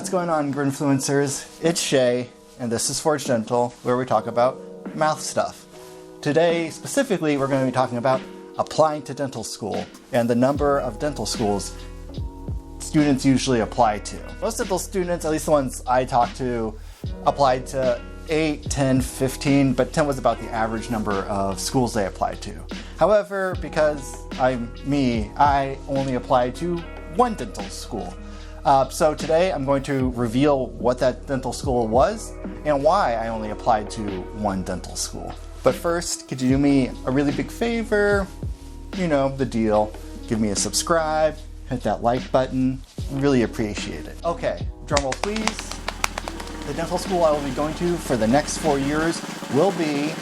What's going on, Grinfluencers? It's Shay, and this is Forge Dental, where we talk about mouth stuff. Today, specifically, we're going to be talking about applying to dental school and the number of dental schools students usually apply to. Most dental students, at least the ones I talk to, applied to 8, 10, 15, but 10 was about the average number of schools they applied to. However, because I'm me, I only applied to one dental school. So today I'm going to reveal what that dental school was and why I only applied to one dental school. But first, could you do me a really big favor? You know, the deal. Give me a subscribe, hit that like button. Really appreciate it. Okay, drumroll please. The dental school I will be going to for the next 4 years will be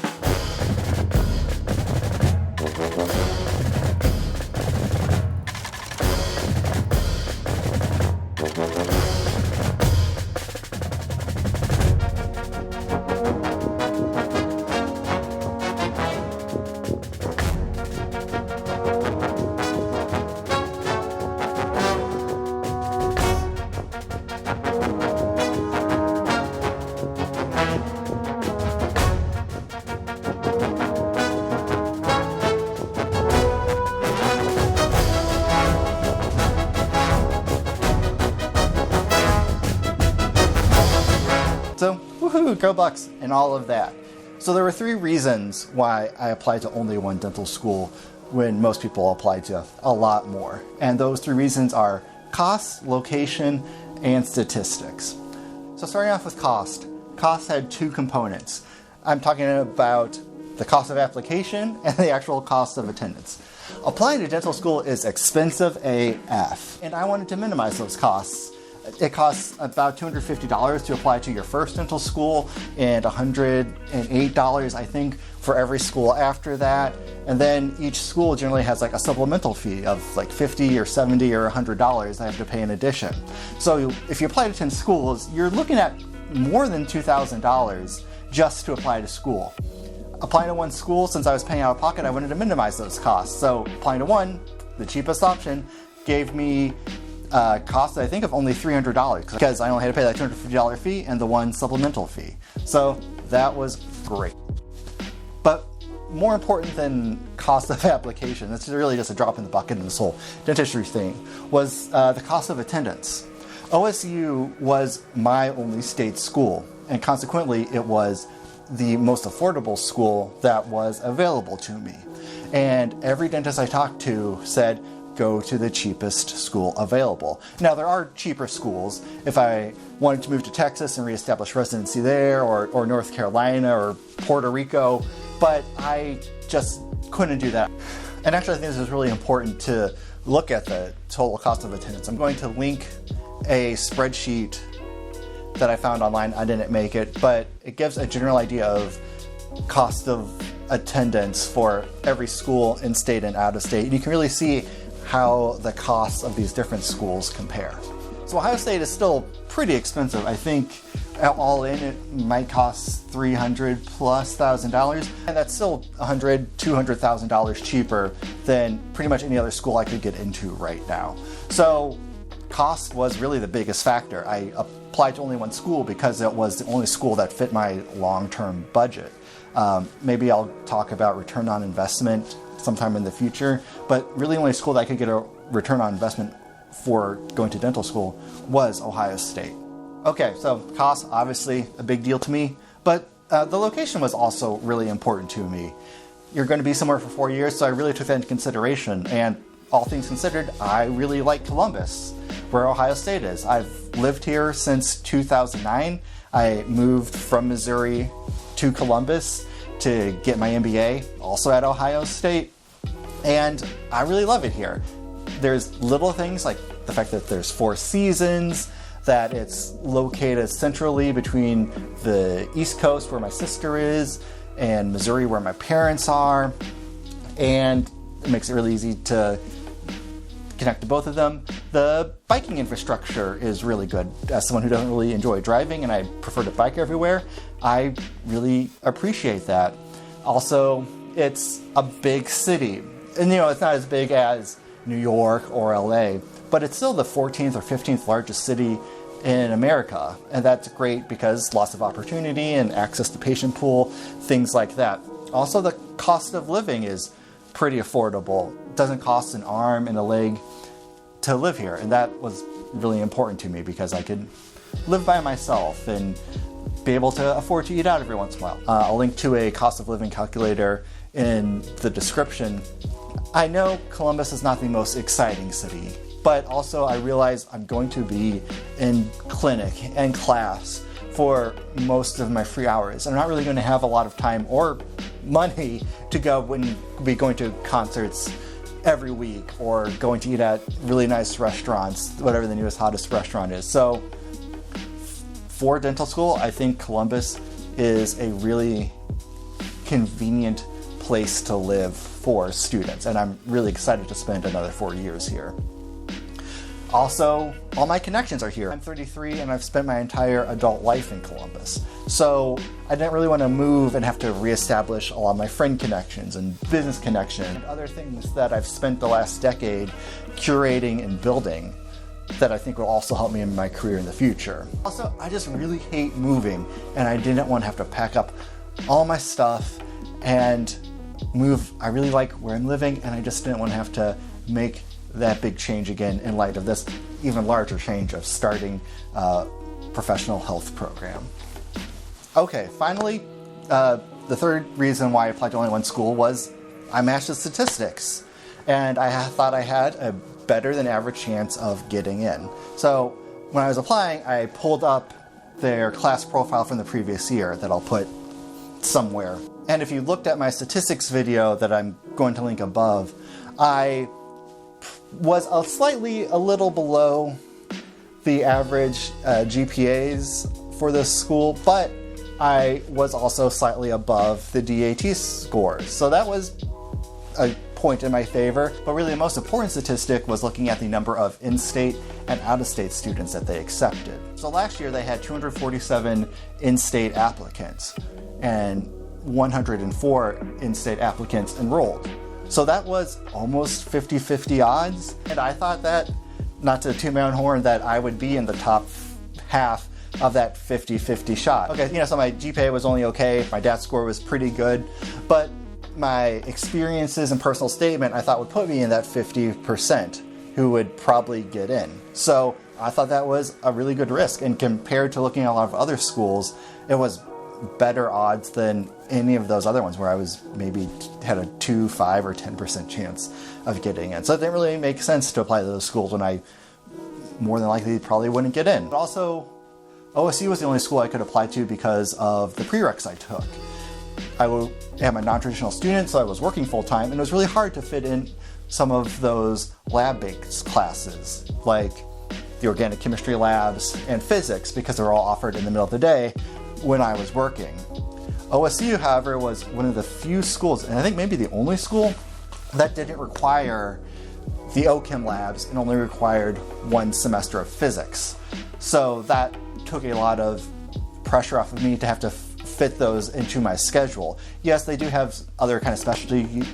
So, woohoo, go Bucks, and all of that. So there were 3 reasons why I applied to only one dental school when most people apply to a lot more. And those 3 reasons are cost, location, and statistics. So starting off with cost. Cost had 2 components. I'm talking about the cost of application and the actual cost of attendance. Applying to dental school is expensive AF, and I wanted to minimize those costs. It costs about $250 to apply to your first dental school and $108, I think, for every school after that. And then each school generally has like a supplemental fee of like $50 or $70 or $100 I have to pay in addition. So if you apply to 10 schools, you're looking at more than $2,000 just to apply to school. Applying to one school, since I was paying out of pocket, I wanted to minimize those costs. So applying to one, the cheapest option, gave me cost, I think, of only $300 because I only had to pay that $250 fee and the one supplemental fee. So that was great. But more important than cost of application, that's really just a drop in the bucket in this whole dentistry thing, was the cost of attendance. OSU was my only state school, and consequently it was the most affordable school that was available to me. And every dentist I talked to said, go to the cheapest school available. Now, there are cheaper schools. If I wanted to move to Texas and reestablish residency there, or North Carolina, or Puerto Rico, but I just couldn't do that. And actually, I think this is really important to look at the total cost of attendance. I'm going to link a spreadsheet that I found online. I didn't make it, but it gives a general idea of cost of attendance for every school in state and out of state. And you can really see how the costs of these different schools compare. So Ohio State is still pretty expensive. I think all in it might cost $300,000+, and that's still $100,000, $200,000 cheaper than pretty much any other school I could get into right now. So cost was really the biggest factor. I applied to only one school because it was the only school that fit my long-term budget. Maybe I'll talk about return on investment sometime in the future, but really the only school that I could get a return on investment for going to dental school was Ohio State. Okay, so cost, obviously a big deal to me, but the location was also really important to me. You're going to be somewhere for 4 years, so I really took that into consideration, and all things considered, I really like Columbus, where Ohio State is. I've lived here since 2009. I moved from Missouri to Columbus to get my MBA, also at Ohio State, and I really love it here. There's little things like the fact that there's 4 seasons, that it's located centrally between the East Coast, where my sister is, and Missouri, where my parents are, and it makes it really easy to connect to both of them. The biking infrastructure is really good. As someone who doesn't really enjoy driving and I prefer to bike everywhere, I really appreciate that. Also, it's a big city. And it's not as big as New York or LA, but it's still the 14th or 15th largest city in America. And that's great because lots of opportunity and access to patient pool, things like that. Also, the cost of living is pretty affordable. It doesn't cost an arm and a leg to live here. And that was really important to me because I could live by myself and be able to afford to eat out every once in a while. I'll link to a cost of living calculator in the description. I know Columbus is not the most exciting city, but also I realize I'm going to be in clinic and class for most of my free hours. I'm not really going to have a lot of time or money to go and be going to concerts every week or going to eat at really nice restaurants, whatever the newest hottest restaurant is. So for dental school, I think Columbus is a really convenient place to live for students, and I'm really excited to spend another 4 years here. Also, all my connections are here. I'm 33 and I've spent my entire adult life in Columbus. So I didn't really want to move and have to reestablish a lot of my friend connections and business connections and other things that I've spent the last decade curating and building that I think will also help me in my career in the future. Also, I just really hate moving, and I didn't want to have to pack up all my stuff and move. I really like where I'm living, and I just didn't want to have to make that big change again in light of this even larger change of starting a professional health program. Okay, finally, the third reason why I applied to only one school was I matched the statistics, and I thought I had a better than average chance of getting in. So when I was applying, I pulled up their class profile from the previous year that I'll put somewhere. And if you looked at my statistics video that I'm going to link above, I was a little below the average GPAs for this school, but I was also slightly above the DAT scores. So that was a point in my favor. But really the most important statistic was looking at the number of in-state and out-of-state students that they accepted. So last year they had 247 in-state applicants and 104 in-state applicants enrolled. So that was almost 50-50 odds. And I thought that, not to toot my own horn, that I would be in the top half of that 50-50 shot. Okay, so my GPA was only okay, my DAT score was pretty good, but my experiences and personal statement I thought would put me in that 50% who would probably get in. So I thought that was a really good risk, and compared to looking at a lot of other schools, it was better odds than any of those other ones where I was maybe had a 2, 5, or 10% chance of getting in. So it didn't really make sense to apply to those schools when I more than likely probably wouldn't get in. But also, OSU was the only school I could apply to because of the prereqs I took. I am a non-traditional student, so I was working full-time, and it was really hard to fit in some of those lab-based classes, like the organic chemistry labs and physics, because they were all offered in the middle of the day when I was working. OSU, however, was one of the few schools, and I think maybe the only school, that didn't require the OChem labs and only required 1 semester of physics. So that took a lot of pressure off of me to have to fit those into my schedule. Yes, they do have other kind of specialty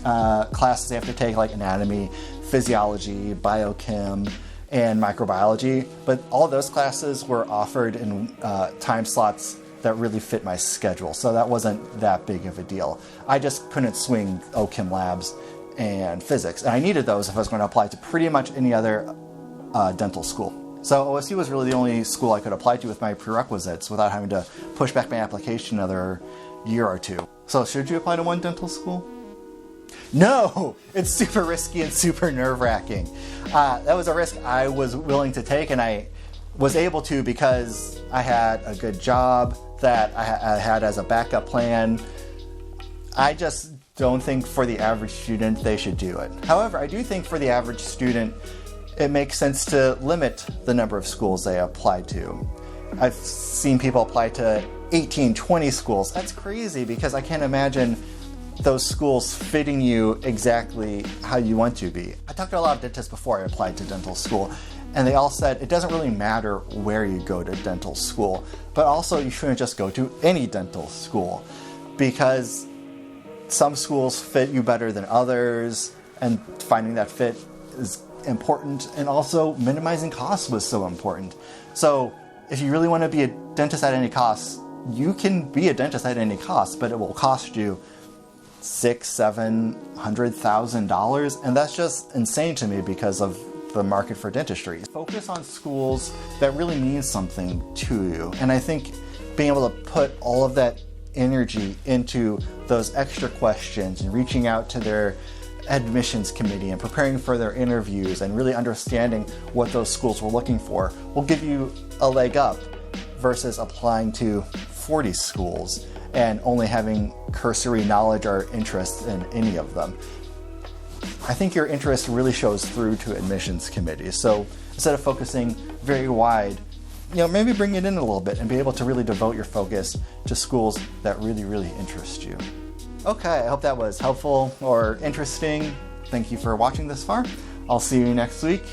classes they have to take, like anatomy, physiology, biochem, and microbiology, but all of those classes were offered in time slots that really fit my schedule, so that wasn't that big of a deal. I just couldn't swing OChem labs and physics, and I needed those if I was going to apply to pretty much any other dental school. So OSU was really the only school I could apply to with my prerequisites without having to push back my application another year or two. So should you apply to one dental school? No! It's super risky and super nerve-wracking. That was a risk I was willing to take, and I was able to because I had a good job that I had as a backup plan. I just don't think for the average student they should do it. However, I do think for the average student it makes sense to limit the number of schools they apply to. I've seen people apply to 18, 20 schools. That's crazy because I can't imagine those schools fitting you exactly how you want to be. I talked to a lot of dentists before I applied to dental school, and they all said it doesn't really matter where you go to dental school, but also you shouldn't just go to any dental school because some schools fit you better than others, and finding that fit is important, and also minimizing costs was so important. So if you really want to be a dentist at any cost, you can be a dentist at any cost, but it will cost you $600,000-$700,000, and that's just insane to me because of the market for dentistry. Focus on schools that really mean something to you, and I think being able to put all of that energy into those extra questions and reaching out to their admissions committee and preparing for their interviews and really understanding what those schools were looking for will give you a leg up versus applying to 40 schools and only having cursory knowledge or interest in any of them. I think your interest really shows through to admissions committees. So instead of focusing very wide, maybe bring it in a little bit and be able to really devote your focus to schools that really, really interest you. Okay, I hope that was helpful or interesting. Thank you for watching this far. I'll see you next week.